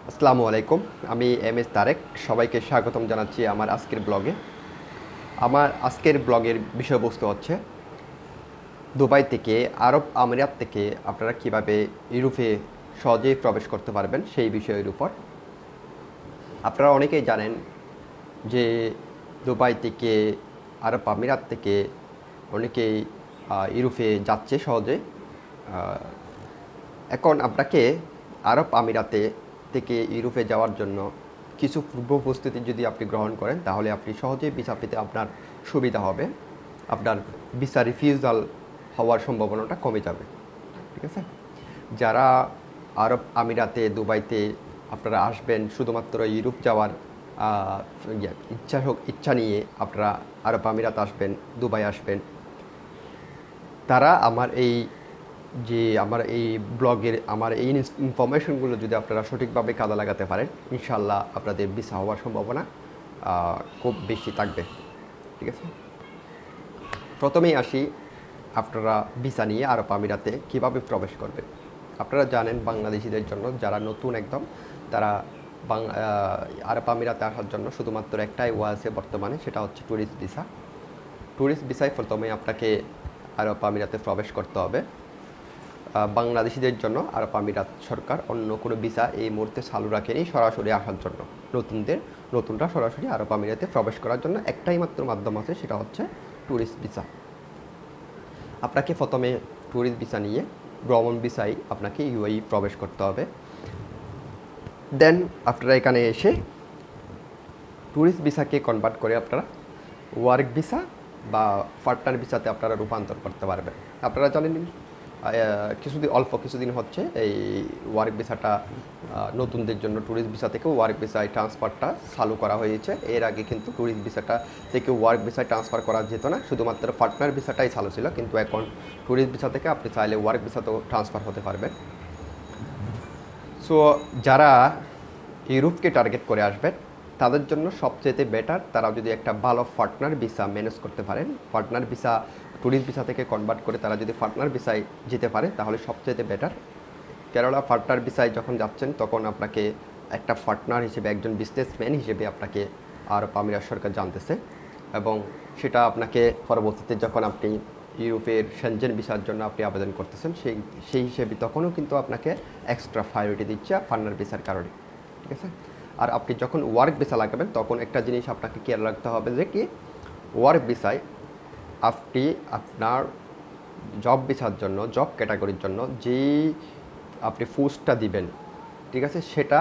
আসসালামু আলাইকুম। আমি এম এস তারেক। সবাইকে স্বাগতম জানাচ্ছি আমার আজকের ব্লগে। আমার আজকের ব্লগের বিষয়বস্তু হচ্ছে দুবাই থেকে, আরব আমিরাত থেকে আপনারা কিভাবে ইউরোপে সহজেই প্রবেশ করতে পারবেন সেই বিষয়ের উপর। আপনারা অনেকেই জানেন যে দুবাই থেকে, আরব আমিরাত থেকে অনেকেই ইউরোপে যাচ্ছে সহজে। এখন আপনাকে আরব আমিরাতে থেকে ইউরোপে যাওয়ার জন্য কিছু পূর্ব প্রস্তুতি যদি আপনি গ্রহণ করেন, তাহলে আপনি সহজেই ভিসা পেতে আপনার সুবিধা হবে। আপনার ভিসা রিফিউজাল হওয়ার সম্ভাবনাটা কমে যাবে। ঠিক আছে? যারা আরব আমিরাতে, দুবাইতে আপনারা আসবেন শুধুমাত্র ইউরোপ যাওয়ার ইচ্ছা নিয়ে আপনারা আরব আমিরাত আসবেন, দুবাই আসবেন, তারা আমার এই ব্লগের আমার এই ইনফরমেশনগুলো যদি আপনারা সঠিকভাবে কাজে লাগাতে পারেন, ইনশাল্লাহ আপনাদের ভিসা হওয়ার সম্ভাবনা খুব বেশি থাকবে। ঠিক আছে? প্রথমেই আসি, আপনারা ভিসা নিয়ে আরব আমিরাতে কীভাবে প্রবেশ করবেন। আপনারা জানেন বাংলাদেশিদের জন্য যারা নতুন একদম, তারা আরব আমিরাতে আসার জন্য শুধুমাত্র একটাই ওয়ে আছে বর্তমানে, সেটা হচ্ছে ট্যুরিস্ট ভিসা। ট্যুরিস্ট ভিসায় প্রথমে আপনাকে আরব আমিরাতে প্রবেশ করতে হবে। বাংলাদেশিদের জন্য আরব আমিরাত সরকার অন্য কোনো ভিসা এই মুহূর্তে চালু রাখেনি সরাসরি আসার জন্য। নতুনরা সরাসরি আরব আমিরাতে প্রবেশ করার জন্য একটাই মাত্র মাধ্যম আছে, সেটা হচ্ছে ট্যুরিস্ট ভিসা। আপনাকে প্রথমে ট্যুরিস্ট ভিসা নিয়ে ভ্রমণ ভিসায় আপনাকে ইউএই প্রবেশ করতে হবে। দেন আপনারা এখানে এসে ট্যুরিস্ট ভিসাকে কনভার্ট করে আপনারা ওয়ার্ক ভিসা বা পার্টনার ভিসাতে আপনারা রূপান্তর করতে পারবেন। আপনারা জানেন অল্প কিছুদিন হচ্ছে এই ওয়ার্ক ভিসাটা নতুনদের জন্য ট্যুরিস্ট ভিসা থেকে ওয়ার্ক ভিসায় ট্রান্সফারটা চালু করা হয়েছে। এর আগে কিন্তু ট্যুরিস্ট ভিসাটা থেকে ওয়ার্ক ভিসায় ট্রান্সফার করা যেত না, শুধুমাত্র পার্টনার ভিসাটাই চালু ছিল। কিন্তু এখন ট্যুরিস্ট ভিসা থেকে আপনি চাইলে ওয়ার্ক ভিসাতেও ট্রান্সফার হতে পারবেন। সো যারা ইউরোপকে টার্গেট করে আসবেন, তাদের জন্য সবচেয়ে বেটার তারা যদি একটা ভালো পার্টনার ভিসা ম্যানেজ করতে পারেন, পার্টনার ভিসা ট্যুরিস্ট ভিসা থেকে কনভার্ট করে তারা যদি পার্টনার ভিসায় যেতে পারে, তাহলে সবচেয়ে বেটার। কেননা পার্টনার ভিসায় যখন যাচ্ছেন তখন আপনাকে একটা পার্টনার হিসেবে, একজন বিজনেসম্যান হিসেবে আপনাকে আরব আমিরাত সরকার জানতেছে, এবং সেটা আপনাকে পরবর্তীতে যখন আপনি ইউরোপের সেনজেন ভিসার জন্য আপনি আবেদন করতেছেন, সেই হিসেবে তখনও কিন্তু আপনাকে এক্সট্রা প্রায়োরিটি দিচ্ছে পার্টনার ভিসার কারণে। ঠিক আছে? আর আপনি যখন ওয়ার্ক ভিসা লাগাবেন তখন একটা জিনিস আপনাকে খেয়াল রাখতে হবে যে কি, ওয়ার্ক ভিসায় আপনি আপনার জব ভিসার জন্য, জব ক্যাটাগরির জন্য যেই আপনি পোস্টটা দিবেন, ঠিক আছে, সেটা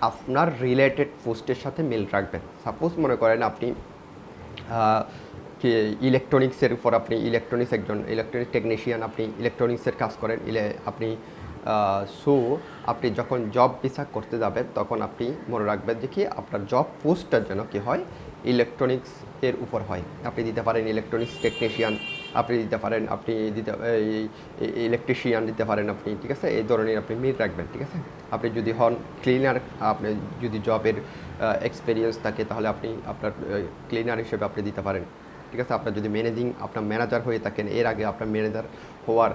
আপনার রিলেটেড পোস্টের সাথে মিল রাখবেন। সাপোজ মনে করেন আপনি ইলেকট্রনিক্সের উপর, আপনি একজন ইলেকট্রনিক টেকনিশিয়ান, আপনি ইলেকট্রনিক্সের কাজ করেন, আপনি আপনি যখন জব ভিসা করতে যাবেন তখন আপনি মনে রাখবেন যে কি আপনার জব পোস্টটার জন্য কি হয়, ইলেকট্রনিক্স এর উপর হয়। আপনি দিতে পারেন ইলেকট্রনিক্স টেকনিশিয়ান, আপনি দিতে পারেন ইলেকট্রিশিয়ান দিতে পারেন আপনি। ঠিক আছে? এই ধরনের আপনি মিল রাখবেন। ঠিক আছে? আপনি যদি হন ক্লিনার, আপনি যদি জবের এক্সপিরিয়েন্স থাকে তাহলে আপনি আপনার ক্লিনার হিসেবে আপনি দিতে পারেন। ঠিক আছে? আপনার যদি আপনার ম্যানেজার হয়ে থাকেন, এর আগে আপনার ম্যানেজার হওয়ার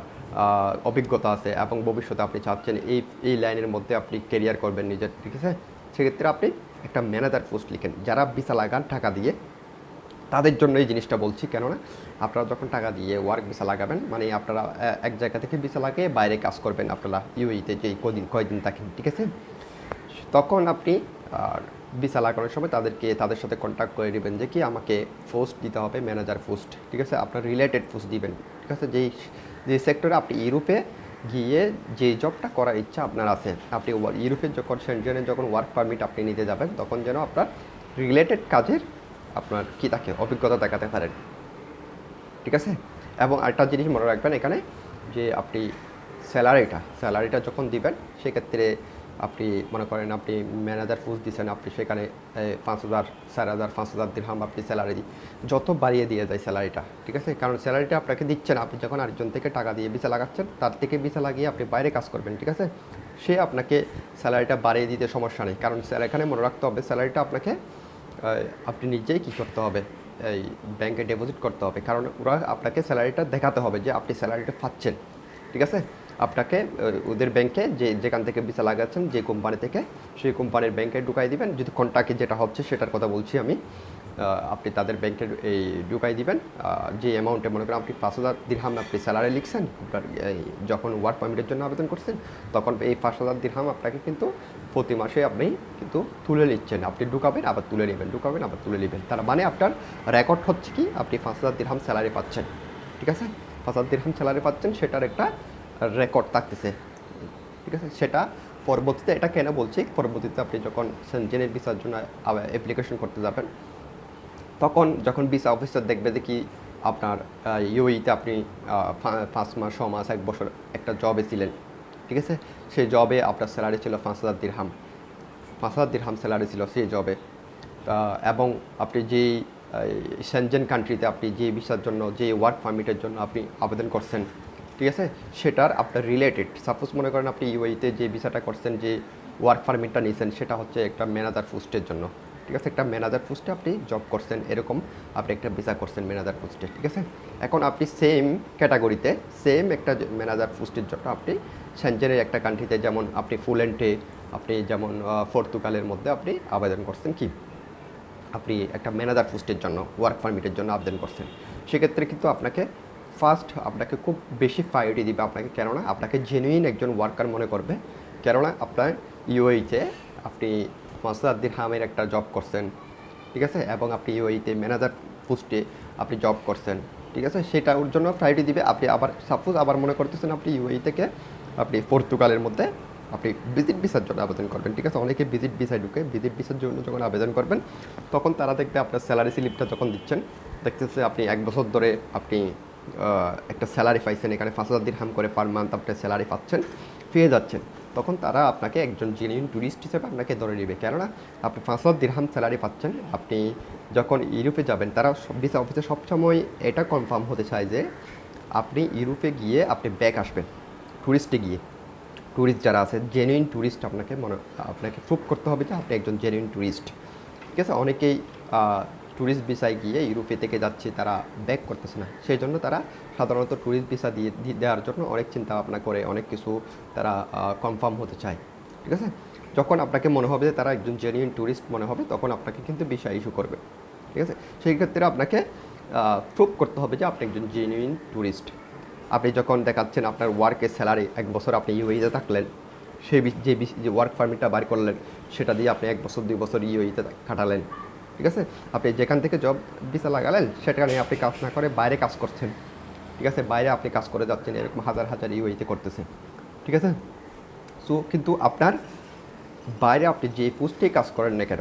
অভিজ্ঞতা আছে এবং ভবিষ্যতে আপনি চাচ্ছেন এই লাইনের মধ্যে আপনি কেরিয়ার করবেন নিজের, ঠিক আছে, সেক্ষেত্রে আপনি একটা ম্যানেজার পোস্ট লিখেন। যারা ভিসা লাগান টাকা দিয়ে, তাদের জন্য এই জিনিসটা বলছি, কেননা আপনারা যখন টাকা দিয়ে ওয়ার্ক ভিসা লাগাবেন, মানে আপনারা এক জায়গা থেকে ভিসা লাগিয়ে বাইরে কাজ করবেন আপনারা ইউএইতে যে কয়দিন থাকেন, ঠিক আছে, তখন আপনি ভিসা লাগানোর সময় তাদের সাথে কন্ট্যাক্ট করে নেবেন যে কি আমাকে পোস্ট দিতে হবে ম্যানেজার পোস্ট। ঠিক আছে? আপনার রিলেটেড পোস্ট দিবেন। ঠিক আছে? যে সেক্টরে আপনি ইউরোপে গিয়ে যে জবটা করার ইচ্ছা আপনার আছে, আপনি ইউরোপের যখন সেনজেনে যখন ওয়ার্ক পারমিট আপনি নিতে যাবেন, তখন যেন আপনার রিলেটেড কাজের আপনার কী থাকে, অভিজ্ঞতা দেখাতে পারেন। ঠিক আছে? এবং আরেকটা জিনিস মনে রাখবেন এখানে, যে আপনি স্যালারিটা যখন দিবেন, সেক্ষেত্রে আপনি মনে করেন আপনি ম্যানেজার পোস্ট দিচ্ছেন, আপনি সেখানে 5,000, 4,000, 5,000 দিরহাম আপনি স্যালারি যত বাড়িয়ে দিয়ে যায় স্যালারিটা। ঠিক আছে? কারণ স্যালারিটা আপনাকে দিচ্ছেন, আপনি যখন আরেকজন থেকে টাকা দিয়ে ভিসা লাগাচ্ছেন, তার থেকে ভিসা লাগিয়ে আপনি বাইরে কাজ করবেন। ঠিক আছে? সে আপনাকে স্যালারিটা বাড়িয়ে দিতে সমস্যা নেই, কারণ এখানে মনে রাখতে হবে স্যালারিটা আপনাকে আপনি নিজেই কী করতে হবে, এই ব্যাংকে ডিপোজিট করতে হবে, কারণ ওরা আপনাকে স্যালারিটা দেখাতে হবে যে আপনি স্যালারিটা পাচ্ছেন। ঠিক আছে? আপনাকে ওদের ব্যাংকে যেখান থেকে ভিসা লাগাচ্ছেন যে কোম্পানি থেকে সেই কোম্পানির ব্যাংকে ঢুকাই দিবেন। যদি কন্ট্রাক্টে যেটা হচ্ছে সেটার কথা বলছি আমি, আপনি তাদের ব্যাংকে এই ঢুকাই দিবেন যে অ্যামাউন্টে, মনে করেন আপনি 5,000 দিরহাম আপনি স্যালারি লিখছেন আপনার যখন ওয়ার্ক পারমিটের জন্য আবেদন করছেন, তখন এই 5,000 দিরহাম আপনাকে কিন্তু প্রতি মাসে আপনি কিন্তু তুলে নিচ্ছেন। আপনি ঢুকাবেন আবার তুলে নেবেন, ঢুকাবেন আবার তুলে নেবেন। তার মানে আপনার রেকর্ড হচ্ছে কি আপনি 5,000 দিরহাম স্যালারি পাচ্ছেন, ঠিক আছে? 5,000 দিরহাম স্যালারি পাচ্ছেন, সেটার একটা রেকর্ড থাকতেছে, ঠিক আছে? সেটা পরবর্তীতে, এটা কেন বলছি, পরবর্তীতে আপনি যখন সেনজেনের ভিসার জন্য অ্যাপ্লিকেশন করতে যাবেন, তখন যখন ভিসা অফিসার দেখবে যে কি আপনার ইউইতে আপনি 5 মাস 6 মাস 1 বছর একটা জবে ছিলেন, ঠিক আছে? সেই জবে আপনার স্যালারি ছিল 5,000 দিরহাম, 5,000 দিরহাম স্যালারি ছিল সেই জবে। এবং আপনি যেই সেনজেন কান্ট্রিতে আপনি যে ভিসার জন্য, যে ওয়ার্ক পারমিটের জন্য আপনি আবেদন করছেন, ঠিক আছে, সেটার আপনার রিলেটেড, সাপোজ মনে করেন আপনি ইউএইতে যে ভিসাটা করছেন, যে ওয়ার্ক পারমিটটা নিয়েছেন, সেটা হচ্ছে একটা ম্যানেজার পোস্টের জন্য, ঠিক আছে? একটা ম্যানেজার পোস্টে আপনি জব করছেন, এরকম আপনি একটা ভিসা করছেন ম্যানেজার পোস্টে, ঠিক আছে? এখন আপনি সেম ক্যাটাগরিতে সেম একটা ম্যানেজার পোস্টের জন্য আপনি সেনজেনের একটা কান্ট্রিতে, যেমন আপনি ফুলেন্টে, আপনি যেমন পর্তুগালের মধ্যে আপনি আবেদন করছেন কি, আপনি একটা ম্যানেজার পোস্টের জন্য ওয়ার্ক পারমিটের জন্য আবেদন করছেন, সেক্ষেত্রে কিন্তু আপনাকে ফার্স্ট আপনাকে খুব বেশি প্রায়োরিটি দিবে আপনাকে, কেননা আপনাকে জেনুইন একজন ওয়ার্কার মনে করবে, কেননা আপনার ইউএইতে আপনি 5,000 দিরহামের একটা জব করছেন, ঠিক আছে? এবং আপনি ইউএইতে ম্যানেজার পোস্টে আপনি জব করছেন, ঠিক আছে? সেটা ওর জন্য প্রায়োরিটি দিবে। আপনি আবার সাপোজ আবার মনে করতেছেন আপনি ইউএই থেকে আপনি পর্তুগালের মধ্যে আপনি ভিজিট ভিসার জন্য আবেদন করবেন, ঠিক আছে? অনেকে ভিজিট ভিসায় ঢুকে, ভিজিট ভিসার জন্য যখন আবেদন করবেন, তখন তারা দেখবে আপনার স্যালারি স্লিপটা যখন দিচ্ছেন, দেখতেছে আপনি 1 বছর ধরে আপনি একটা স্যালারি পাইছেন, এখানে 5,000 দিরহাম করে পার মান্থ আপনি স্যালারি পাচ্ছেন, পেয়ে যাচ্ছেন, তখন তারা আপনাকে একজন জেনুইন ট্যুরিস্ট হিসেবে আপনাকে ধরে নেবে, কেননা আপনি 5,000 দিরহাম স্যালারি পাচ্ছেন। আপনি যখন ইউরোপে যাবেন, তারা ভিসা অফিসে সবসময় এটা কনফার্ম হতে চায় যে আপনি ইউরোপে গিয়ে আপনি ব্যাক আসবেন, ট্যুরিস্টে গিয়ে, ট্যুরিস্ট যারা আছে জেনুইন ট্যুরিস্ট আপনাকে প্রুভ করতে হবে যে আপনি একজন জেনুইন ট্যুরিস্ট, ঠিক আছে? অনেকেই ট্যুরিস্ট ভিসায় গিয়ে ইউরোপে থেকে যাচ্ছে, তারা ব্যাক করতেছে না, সেই জন্য তারা সাধারণত ট্যুরিস্ট ভিসা দেওয়ার জন্য অনেক চিন্তা ভাবনা করে, অনেক কিছু তারা কনফার্ম হতে চায়, ঠিক আছে? যখন আপনাকে মনে হবে যে তারা একজন জেনুইন ট্যুরিস্ট মনে হবে, তখন আপনাকে কিন্তু ভিসা ইস্যু করবে, ঠিক আছে? সেই ক্ষেত্রে আপনাকে প্রুভ করতে হবে যে আপনি একজন জেনুইন ট্যুরিস্ট। আপনি যখন দেখাচ্ছেন আপনার ওয়ার্কের স্যালারি, 1 বছর আপনি ইউএইতে থাকলেন, সেই যে ওয়ার্ক পারমিটটা বার করলেন, সেটা দিয়ে আপনি 1 বছর 2 বছর ইউএইতে কাটালেন, ঠিক আছে? আপনি যেখান থেকে জব ভিসা লাগালেন, সেখানে আপনি কাজ না করে বাইরে কাজ করছেন, ঠিক আছে? বাইরে আপনি কাজ করে যাচ্ছেন, এরকম হাজার হাজার ইউএইতে করতেছেন, ঠিক আছে? সো কিন্তু আপনার বাইরে আপনি যে পোস্টেই কাজ করেন না কেন,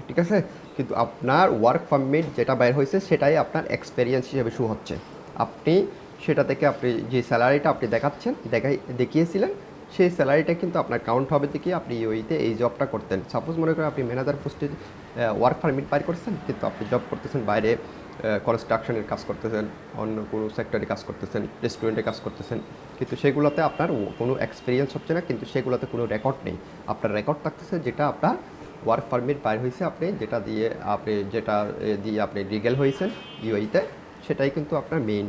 ঠিক আছে, কিন্তু আপনার ওয়ার্ক পারমিট যেটা বাইর হয়েছে সেটাই আপনার এক্সপেরিয়েন্স হিসেবে শো হচ্ছে। আপনি সেটা থেকে আপনি যে স্যালারিটা আপনি দেখিয়েছিলেন, সেই স্যালারিটা কিন্তু আপনার কাউন্ট হবে দেখিয়ে আপনি ইউএইতে এই জবটা করতেন। সাপোজ মনে করেন আপনি ম্যানেজার পোস্টে ওয়ার্ক পারমিট বাইর করছেন, কিন্তু আপনি জব করতেছেন বাইরে, কনস্ট্রাকশনের কাজ করতেছেন, অন্য কোনো সেক্টরে কাজ করতেছেন, রেস্টুরেন্টে কাজ করতেছেন, কিন্তু সেগুলোতে আপনার কোনো এক্সপিরিয়েন্স হচ্ছে না, কিন্তু সেগুলোতে কোনো রেকর্ড নেই। আপনার রেকর্ড থাকতেছে যেটা আপনার ওয়ার্ক পারমিট বাইর হয়েছে, আপনি যেটা দিয়ে আপনি লিগ্যাল হয়েছেন ইউএইতে, সেটাই কিন্তু আপনার মেইন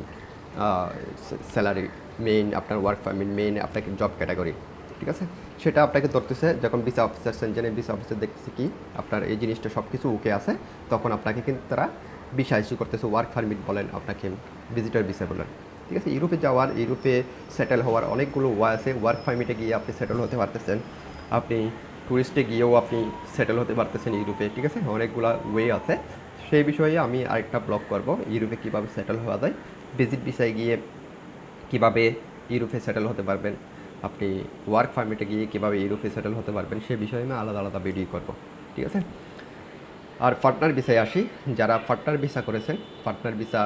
স্যালারি, মেইন আপনার ওয়ার্ক পারমিট, মেইন আপনাকে জব ক্যাটাগরি, ঠিক আছে? সেটা আপনাকে ধরতেছে যখন ভিসা অফিসার, সেনজেনের ভিসা অফিসার দেখতেছে কি আপনার এই জিনিসটা সব কিছু ওকে আছে, তখন আপনাকে কিন্তু তারা ভিসা ইস্যু করতেছে, ওয়ার্ক পারমিট বলেন, আপনাকে ভিজিটর ভিসা বলেন, ঠিক আছে? ইউরোপে যাওয়ার, ইউরোপে সেটেল হওয়ার অনেকগুলো ওয়ে আছে। ওয়ার্ক পারমিটে গিয়ে আপনি সেটেল হতে পারতেছেন, আপনি ট্যুরিস্টে গিয়েও আপনি সেটেল হতে পারতেছেন ইউরোপে, ঠিক আছে? অনেকগুলো ওয়ে আছে। সেই বিষয়ে আমি আরেকটা ব্লগ করব, ইউরোপে কীভাবে সেটেল হওয়া যায়, ভিজিট ভিসায় গিয়ে কীভাবে ইউরোপে সেটেল হতে পারবেন, আপনি ওয়ার্ক পারমিটে গিয়ে কীভাবে ইউরোপে সেটেল হতে পারবেন, সে বিষয়ে আমি আলাদা আলাদা ভিডিও করব, ঠিক আছে? আর পার্টনার ভিসায় আসি, যারা পার্টনার ভিসা করেছেন, পার্টনার ভিসা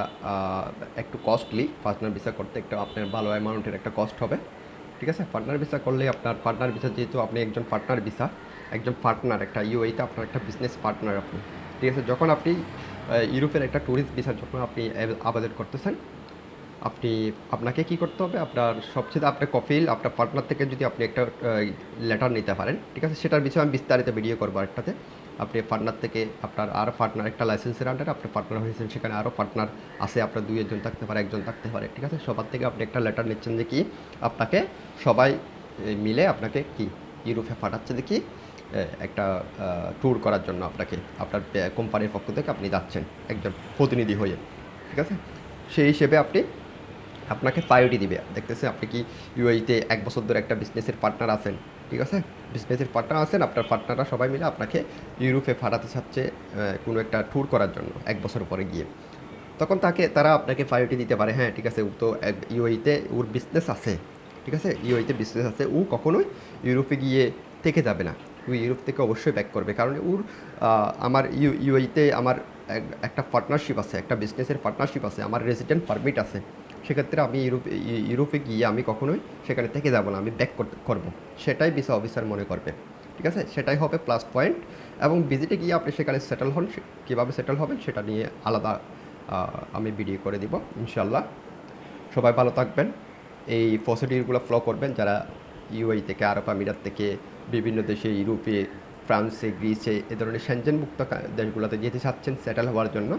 একটু কস্টলি, পার্টনার ভিসা করতে একটু আপনার ভালো অ্যামাউন্টের একটা কস্ট হবে, ঠিক আছে? পার্টনার ভিসা করলে আপনার পার্টনার ভিসা, যেহেতু আপনি একজন পার্টনার ভিসা, একজন পার্টনার একটা ইউএইতে আপনার একটা বিজনেস পার্টনার আপনি, ঠিক আছে? যখন আপনি ইউরোপের একটা ট্যুরিস্ট ভিসার যখন আপনি আবেদন করতেছেন, আপনাকে কি করতে হবে, আপনার সবচেয়ে আপনার কফিল আপনার পার্টনার থেকে যদি আপনি একটা লেটার নিতে পারেন, ঠিক আছে, সেটার বিষয়ে আমি বিস্তারিত ভিডিও করবো একটাতে। আপনি পার্টনার থেকে আপনার আরও পার্টনার একটা লাইসেন্সের আন্ডারে আপনি পার্টনার হয়েছেন, সেখানে আরও পার্টনার আছে, আপনার দুই একজন থাকতে পারে, একজন থাকতে পারে, ঠিক আছে, সবার থেকে আপনি একটা লেটার নিচ্ছেন যে কি আপনাকে সবাই মিলে আপনাকে কি ইউরোপে পাঠাচ্ছে যে কি একটা ট্যুর করার জন্য আপনাকে আপনার কোম্পানির পক্ষ থেকে আপনি যাচ্ছেন একজন প্রতিনিধি হয়ে, ঠিক আছে। সেই হিসেবে আপনাকে প্রায়োরিটি দিবে, দেখতেছেন আপনি কি ইউএইতে 1 বছর ধরে একটা বিজনেসের পার্টনার আছেন, ঠিক আছে, বিজনেসের পার্টনার আছেন, আপনার পার্টনাররা সবাই মিলে আপনাকে ইউরোপে পাঠাতে চাচ্ছে কোনো একটা ট্যুর করার জন্য 1 বছর পরে গিয়ে, তখন তারা আপনাকে প্রায়োরিটি দিতে পারে, হ্যাঁ ঠিক আছে, ও তো ইউএইতে ওর বিজনেস আছে, ঠিক আছে, ইউএইতে বিজনেস আছে, ও কখনোই ইউরোপে গিয়ে থেকে যাবে না, ও ইউরোপ থেকে অবশ্যই ব্যাক করবে, কারণ ওর আমার ইউএইতে আমার একটা পার্টনারশিপ আছে, একটা বিজনেসের পার্টনারশিপ আছে, আমার রেসিডেন্ট পারমিট আছে, সেক্ষেত্রে আমি ইউরোপে গিয়ে আমি কখনোই সেখানে থেকে যাব না, আমি ব্যাক করবো, সেটাই ভিসা অফিসার মনে করবে, ঠিক আছে, সেটাই হবে প্লাস পয়েন্ট। এবং ভিজিটে গিয়ে আপনি সেখানে সেটেল হন, কীভাবে সেটেল হবেন সেটা নিয়ে আলাদা আমি ভিডিও করে দিব ইনশাল্লাহ। সবাই ভালো থাকবেন, এই প্রসিডিউরগুলো ফলো করবেন যারা ইউএই থেকে, আরব আমিরাত থেকে, বিভিন্ন দেশে, ইউরোপে, ফ্রান্সে, গ্রিসে, এ ধরনের সেনজেনমুক্ত দেশগুলোতে যেতে চাচ্ছেন সেটেল হওয়ার জন্য,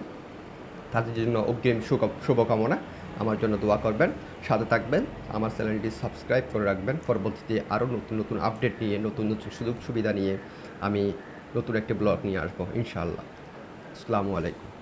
তাদের জন্য অগ্রিম শুভকামনা, আমার জন্য দোয়া করবেন, সাথে থাকবেন, আমার চ্যানেলটি সাবস্ক্রাইব করে রাখবেন, পরবর্তীতে আরও নতুন নতুন আপডেট নিয়ে, নতুন নতুন সুযোগ সুবিধা নিয়ে আমি নতুন একটি ব্লগ নিয়ে আসবো ইনশাআল্লাহ। আসসালামু আলাইকুম।